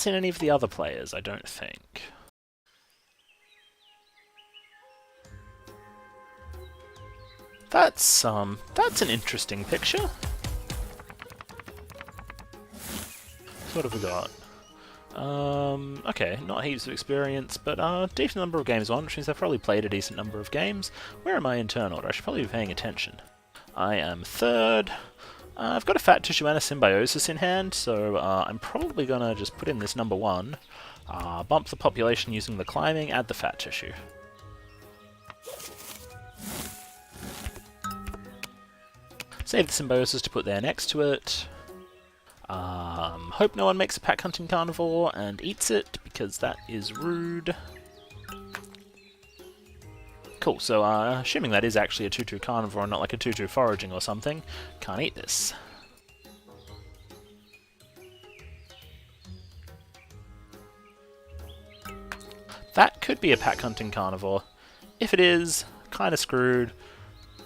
seen any of the other players, I don't think. That's an interesting picture. What have we got? Okay, not heaps of experience, but a decent number of games on, which means I've probably played a decent number of games. Where am I in turn order? I should probably be paying attention. I am third. I've got a fat tissue and a symbiosis in hand, so I'm probably gonna just put in this number 1, bump the population using the climbing, add the fat tissue. Save the symbiosis to put there next to it. Hope no one makes a pack hunting carnivore and eats it, because that is rude. Cool, so assuming that is actually a 2-2 carnivore and not like a 2-2 foraging or something, can't eat this. That could be a pack hunting carnivore. If it is, kinda screwed.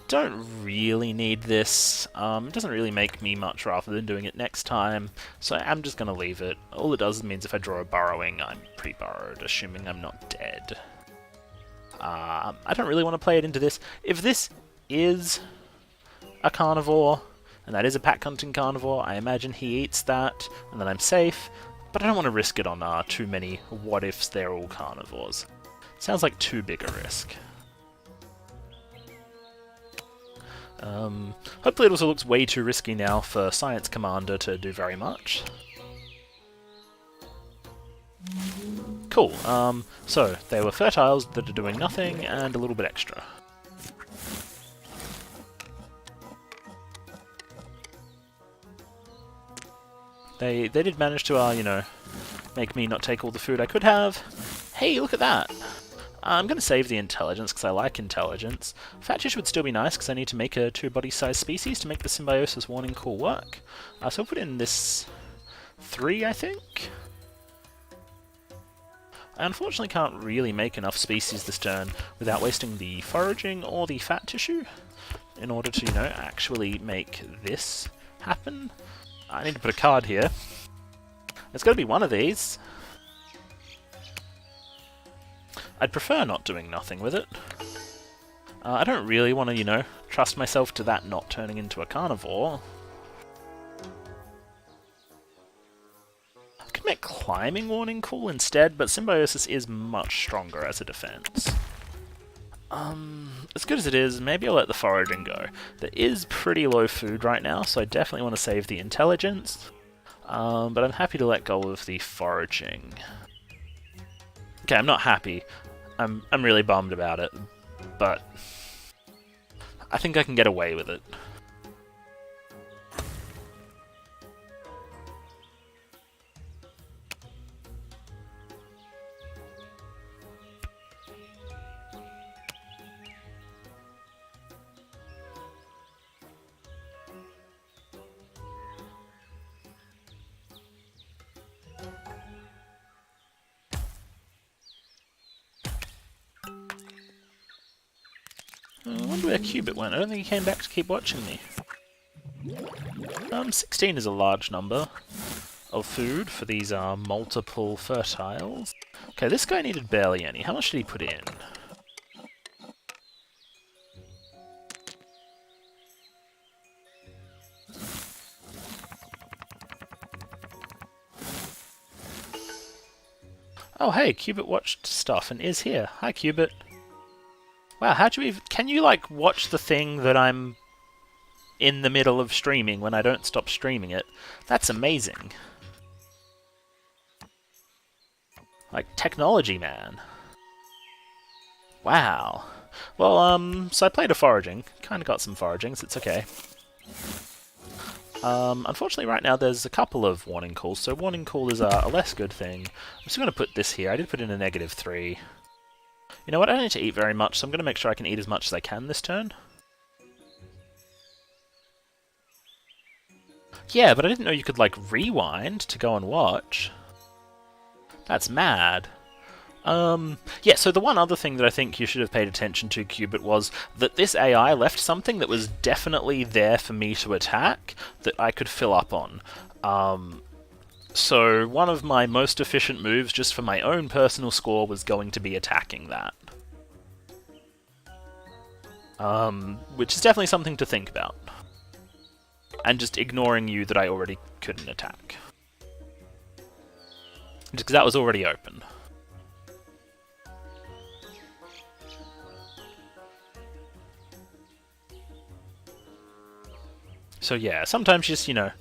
Don't really need this. It doesn't really make me much rather than doing it next time, so I'm just going to leave it. All it does means if I draw a burrowing, I'm pre-burrowed, assuming I'm not dead. I don't really want to play it into this. If this is a carnivore, and that is a pack hunting carnivore, I imagine he eats that, and then I'm safe, but I don't want to risk it on too many what-ifs they're all carnivores. Sounds like too big a risk. Hopefully it also looks way too risky now for Science Commander to do very much. Cool, so they were fertiles that are doing nothing and a little bit extra. They did manage to, you know, make me not take all the food I could have. Hey, look at that! I'm going to save the intelligence because I like intelligence. Fat tissue would still be nice because I need to make a 2-body-sized species to make the symbiosis warning call work. So I'll put in this 3, I think? I unfortunately can't really make enough species this turn without wasting the foraging or the fat tissue in order to, you know, actually make this happen. I need to put a card here. It's got to be one of these. I'd prefer not doing nothing with it. I don't really want to, you know, trust myself to that not turning into a carnivore. I could make climbing warning cool instead, but symbiosis is much stronger as a defense. As good as it is, maybe I'll let the foraging go. There is pretty low food right now, so I definitely want to save the intelligence. But I'm happy to let go of the foraging. Okay, I'm not happy. I'm really bummed about it, but I think I can get away with it. I wonder where Cubit went. I don't think he came back to keep watching me. 16 is a large number of food for these multiple fertiles. Okay, this guy needed barely any. How much did he put in? Oh hey, Cubit watched stuff and is here. Hi Cubit. Wow, how'd you even... Can you, like, watch the thing that I'm in the middle of streaming when I don't stop streaming it? That's amazing. Like, technology, man. Wow. Well, so I played a foraging. Kinda got some foragings, it's okay. Unfortunately right now there's a couple of warning calls, so warning call is a less good thing. I'm just going to put this here. I did put in a -3. You know what, I don't need to eat very much, so I'm going to make sure I can eat as much as I can this turn. Yeah, but I didn't know you could, like, rewind to go and watch. That's mad. Yeah, so the one other thing that I think you should have paid attention to, Cubit, was that this AI left something that was definitely there for me to attack that I could fill up on. So one of my most efficient moves, just for my own personal score, was going to be attacking that. Which is definitely something to think about. And just ignoring you that I already couldn't attack. Just because that was already open. So yeah, sometimes just, you know,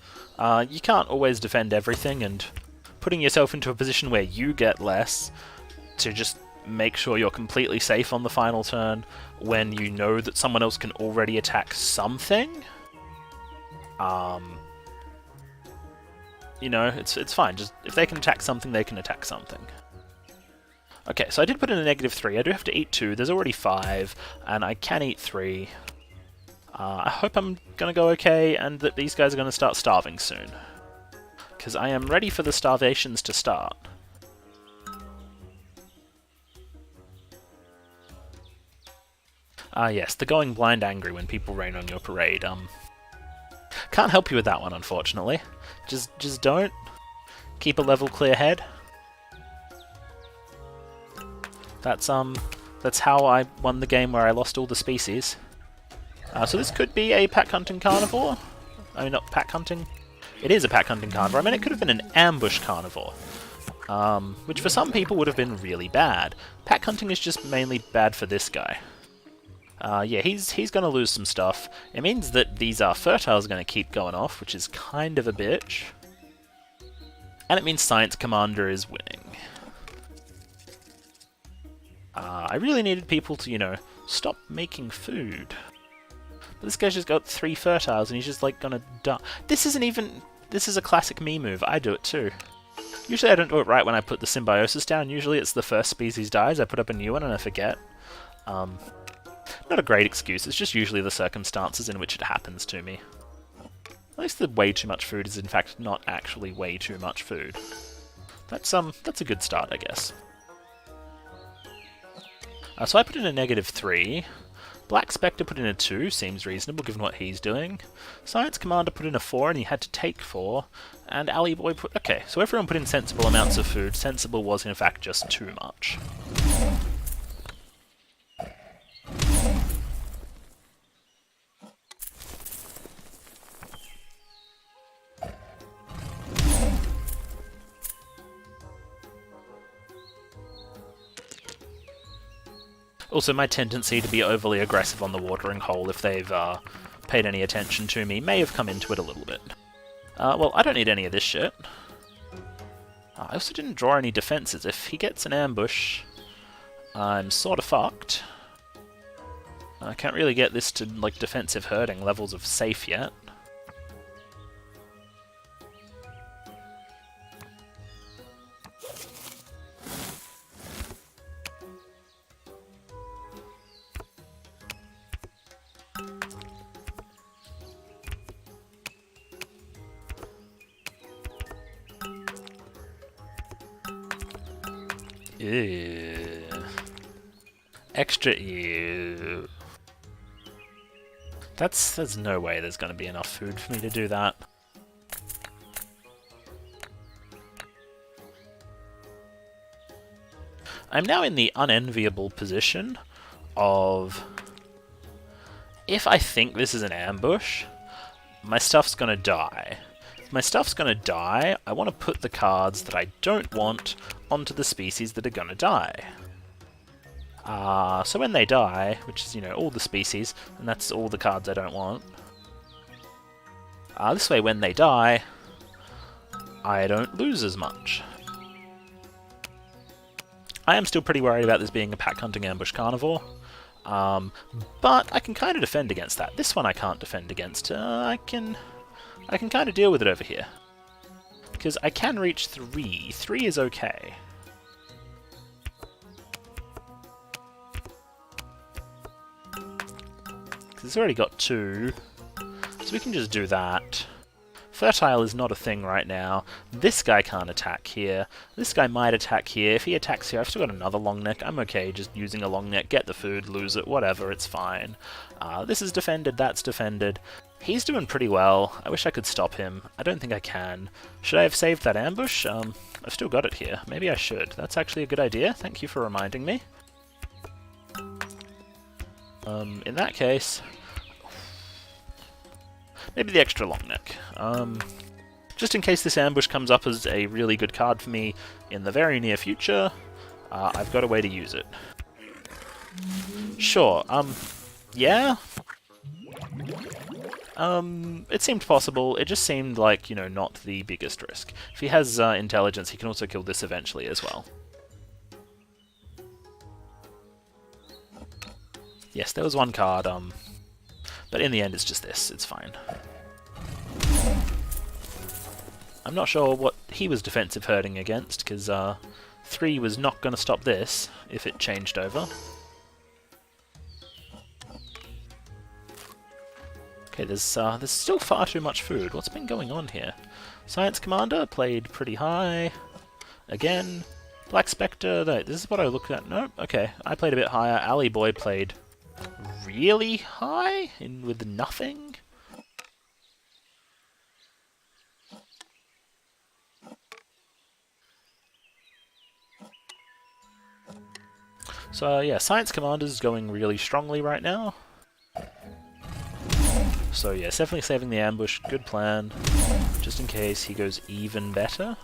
you can't always defend everything, and putting yourself into a position where you get less to just make sure you're completely safe on the final turn when you know that someone else can already attack something. You know, it's fine. Just if they can attack something, they can attack something. Okay, so I did put in a -3. I do have to eat 2. There's already 5, and I can eat 3. I hope I'm going to go okay, and that these guys are going to start starving soon. Because I am ready for the starvations to start. Yes, the going blind angry when people rain on your parade. Can't help you with that one, unfortunately. Just don't. Keep a level clear head. That's how I won the game where I lost all the species. So this could be a pack hunting carnivore. I mean, not pack hunting. It is a pack hunting carnivore. I mean, it could have been an ambush carnivore. Which for some people would have been really bad. Pack hunting is just mainly bad for this guy. Yeah, he's going to lose some stuff. It means that these fertiles are going to keep going off, which is kind of a bitch. And it means Science Commander is winning. I really needed people to, you know, stop making food. But this guy's just got 3 fertiles and he's just like gonna die. This is a classic me move. I do it too. Usually I don't do it right when I put the symbiosis down. Usually it's the first species dies, I put up a new one and I forget. Not a great excuse, it's just usually the circumstances in which it happens to me. At least the way too much food is in fact not actually way too much food. That's a good start, I guess. So I put in a -3. BlackSpectre put in a 2, seems reasonable given what he's doing. Science Commander put in a 4 and he had to take 4. And AllyBoiii put... Okay, so everyone put in sensible amounts of food. Sensible was in fact just too much. Also, my tendency to be overly aggressive on the watering hole if they've paid any attention to me may have come into it a little bit. Well, I don't need any of this shit. I also didn't draw any defenses. If he gets an ambush, I'm sort of fucked. I can't really get this to like defensive hurting levels of safe yet. Ew. Extra ew. There's no way there's going to be enough food for me to do that. I'm now in the unenviable position of... If I think this is an ambush, my stuff's going to die. If my stuff's going to die, I want to put the cards that I don't want onto the species that are going to die. So when they die, which is, you know, all the species, and that's all the cards I don't want, this way when they die, I don't lose as much. I am still pretty worried about this being a pack hunting ambush carnivore, but I can kind of defend against that. This one I can't defend against. I can kind of deal with it over here. Because I can reach 3. 3 is okay. Because it's already got 2. So we can just do that. Fertile is not a thing right now. This guy can't attack here. This guy might attack here. If he attacks here, I've still got another long neck. I'm okay just using a long neck, get the food, lose it, whatever, it's fine. This is defended, that's defended. He's doing pretty well. I wish I could stop him. I don't think I can. Should I have saved that ambush? I've still got it here. Maybe I should. That's actually a good idea. Thank you for reminding me. In that case, maybe the extra long neck. Just in case this ambush comes up as a really good card for me in the very near future, I've got a way to use it. Sure, yeah? It seemed possible. It just seemed like, you know, not the biggest risk. If he has intelligence, he can also kill this eventually as well. Yes, there was one card, but in the end it's just this. It's fine. I'm not sure what he was defensive hurting against, because 3 was not going to stop this if it changed over. Okay, there's still far too much food. What's been going on here? Science Commander played pretty high. Again. BlackSpectre, this is what I look at. Nope, okay. I played a bit higher. AllyBoiii played really high with nothing. So yeah, Science Commander's going really strongly right now. So yeah, definitely saving the ambush, good plan, just in case he goes even better.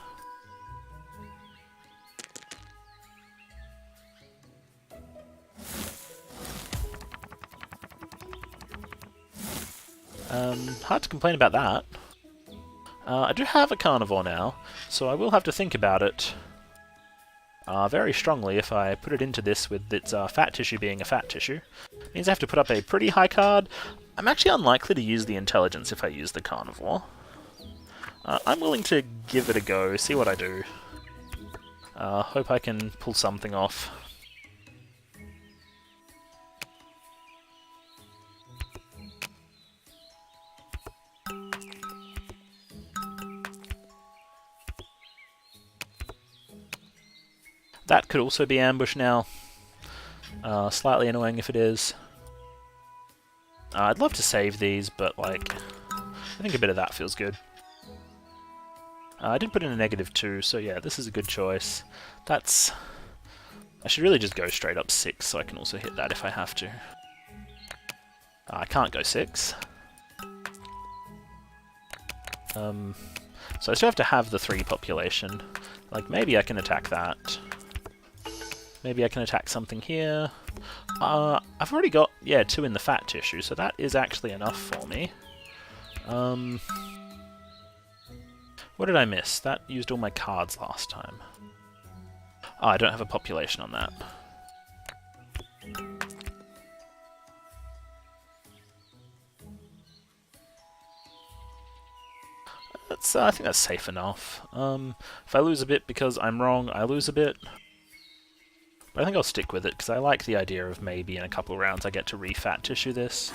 Hard to complain about that. I do have a carnivore now, so I will have to think about it very strongly if I put it into this with its fat tissue being a fat tissue. It means I have to put up a pretty high card. I'm actually unlikely to use the intelligence if I use the carnivore. I'm willing to give it a go, see what I do. Hope I can pull something off. That could also be ambush now. Slightly annoying if it is. I'd love to save these, but like, I think a bit of that feels good. I did put in a -2, so yeah, this is a good choice. That's... I should really just go straight up 6, so I can also hit that if I have to. I can't go 6. So I still have to have the 3 population. Like, maybe I can attack that. Maybe I can attack something here. I've already got, yeah, 2 in the fat tissue, so that is actually enough for me. What did I miss? That used all my cards last time. Oh, I don't have a population on that. I think that's safe enough. If I lose a bit because I'm wrong, I lose a bit. But I think I'll stick with it, because I like the idea of maybe in a couple rounds I get to re-fat tissue this.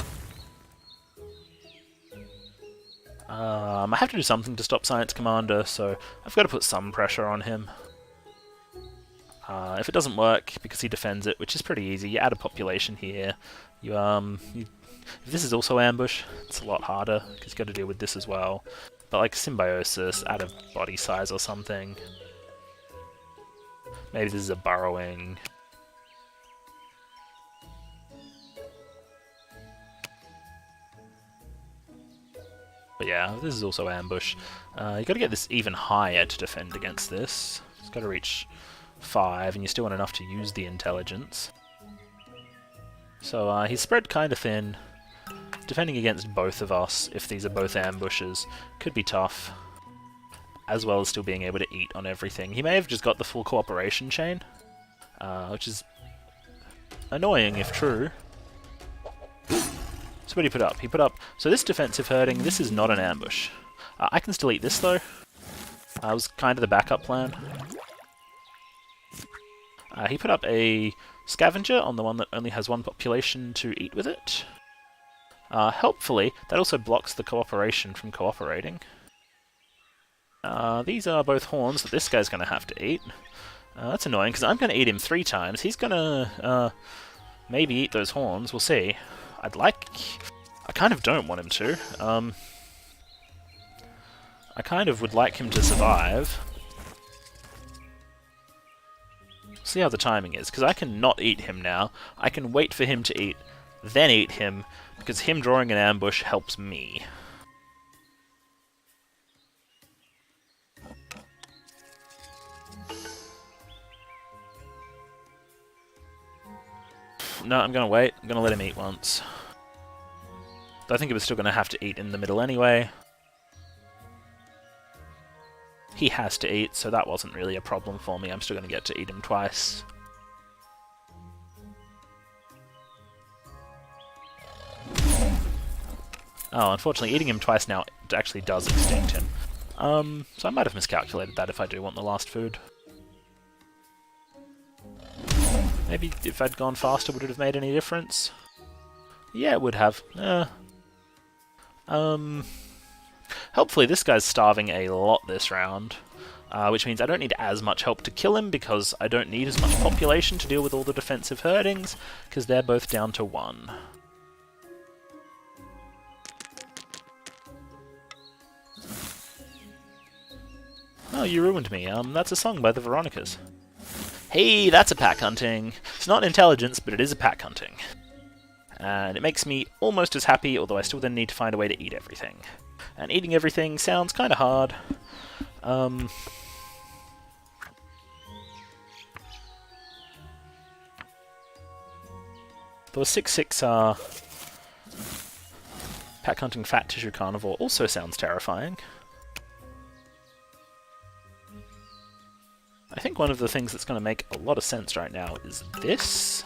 I have to do something to stop Science Commander, so I've got to put some pressure on him. If it doesn't work, because he defends it, which is pretty easy, you add a population here. If this is also ambush, it's a lot harder, because you've got to deal with this as well. But like Symbiosis, add a body size or something. Maybe this is a burrowing. But yeah, this is also ambush. You got to get this even higher to defend against this. It's got to reach 5, and you still want enough to use the intelligence. So he's spread kind of thin. Defending against both of us, if these are both ambushes, could be tough. As well as still being able to eat on everything. He may have just got the full cooperation chain, which is annoying if true. So what did he put up? He put up... So this defensive hurting, this is not an ambush. I can still eat this though. That was kind of the backup plan. He put up a scavenger on the one that only has 1 population to eat with it. Helpfully, that also blocks the cooperation from cooperating. These are both horns that this guy's going to have to eat. That's annoying, because I'm going to eat him 3 times. He's going to maybe eat those horns. We'll see. I kind of don't want him to. I kind of would like him to survive. See how the timing is, because I can not eat him now. I can wait for him to eat, then eat him, because him drawing an ambush helps me. No, I'm gonna wait. I'm gonna let him eat once. But I think he was still gonna have to eat in the middle anyway. He has to eat, so that wasn't really a problem for me. I'm still gonna get to eat him twice. Oh, unfortunately, eating him twice now actually does extinct him. So I might have miscalculated that if I do want the last food. Maybe if I'd gone faster, would it have made any difference? Yeah, it would have. Hopefully this guy's starving a lot this round, which means I don't need as much help to kill him, because I don't need as much population to deal with all the defensive herdings, because they're both down to 1. Oh, you ruined me. That's a song by the Veronicas. Hey, that's a pack hunting! It's not intelligence, but it is a pack hunting. And it makes me almost as happy, although I still then need to find a way to eat everything. And eating everything sounds kind of hard. The 6/6 pack hunting fat tissue carnivore also sounds terrifying. I think one of the things that's going to make a lot of sense right now is this.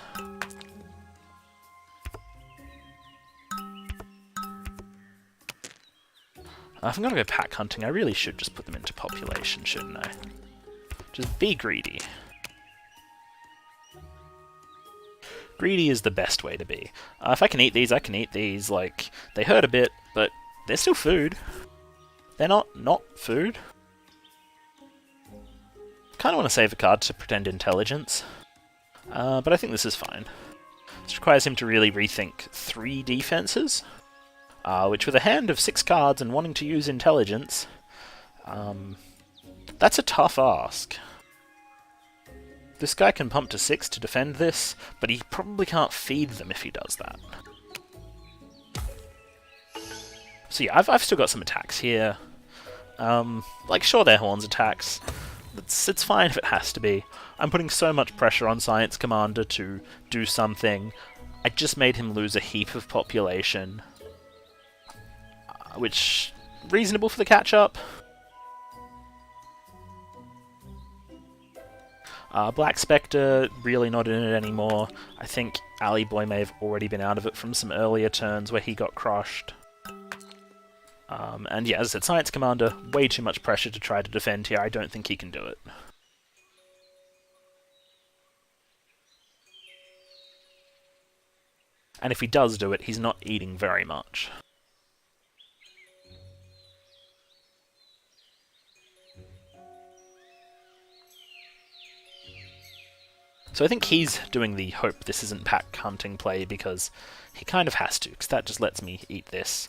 If I'm going to go pack hunting, I really should just put them into population, shouldn't I? Just be greedy. Greedy is the best way to be. If I can eat these, I can eat these. Like, they hurt a bit, but they're still food. They're not food. Kind of want to save a card to pretend intelligence, but I think this is fine. This requires him to really rethink 3 defenses, which with a hand of 6 cards and wanting to use intelligence, that's a tough ask. This guy can pump to 6 to defend this, but he probably can't feed them if he does that. So yeah, I've still got some attacks here. Like, sure, they're horns attacks. It's fine if it has to be. I'm putting so much pressure on Science Commander to do something. I just made him lose a heap of population, which reasonable for the catch-up. BlackSpectre, really not in it anymore. I think AllyBoiii may have already been out of it from some earlier turns where he got crushed. And yeah, as I said, Science Commander, way too much pressure to try to defend here. I don't think he can do it. And if he does do it, he's not eating very much. So I think he's doing the hope this isn't pack hunting play, because he kind of has to, because that just lets me eat this.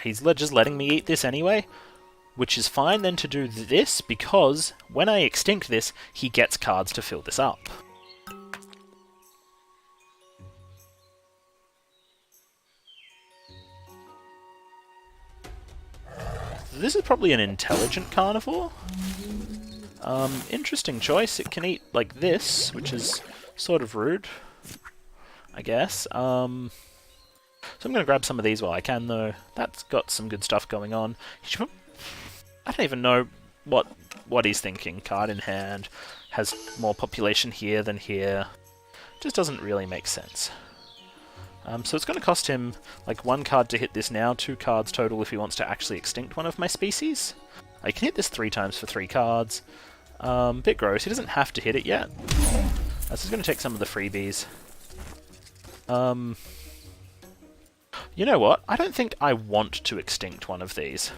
He's just letting me eat this anyway, which is fine then to do this, because when I extinct this, he gets cards to fill this up. This is probably an intelligent carnivore. Interesting choice. It can eat like this, which is sort of rude, I guess. So I'm going to grab some of these while I can, though. That's got some good stuff going on. I don't even know what he's thinking. Card in hand, has more population here than here. Just doesn't really make sense. So it's going to cost him like 1 card to hit this now, 2 cards total if he wants to actually extinct one of my species. I can hit this 3 times for 3 cards. Bit gross. He doesn't have to hit it yet. This is going to take some of the freebies. You know what? I don't think I want to extinct one of these.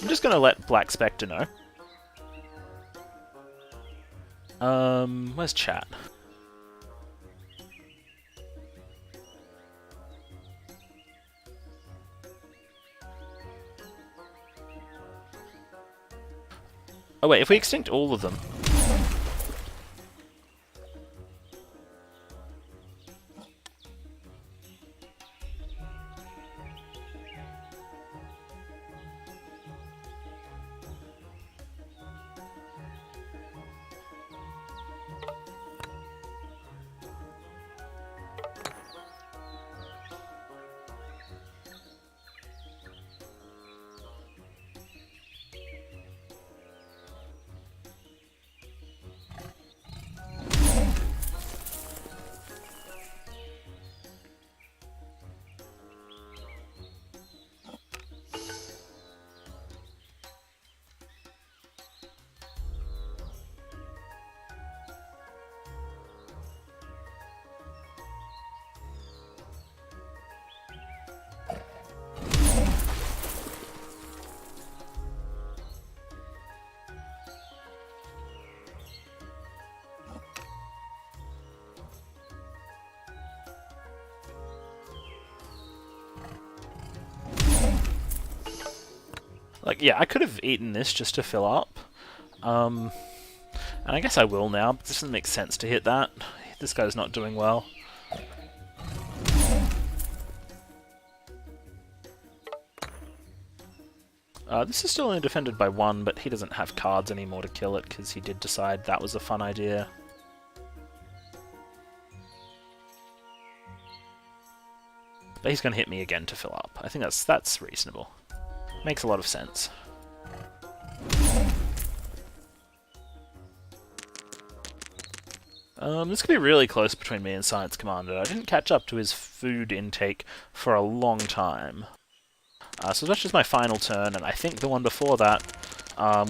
I'm just gonna let TheBlackSpectre know. Where's chat? Oh wait, if we extinct all of them... Like, yeah, I could have eaten this just to fill up. And I guess I will now, but this doesn't make sense to hit that. This guy's not doing well. This is still only defended by 1, but he doesn't have cards anymore to kill it, because he did decide that was a fun idea. But he's going to hit me again to fill up. I think that's reasonable. Makes a lot of sense. This could be really close between me and Science Commander. I didn't catch up to his food intake for a long time. So that's just my final turn, and I think the one before that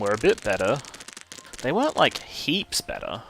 were a bit better. They weren't, like, heaps better.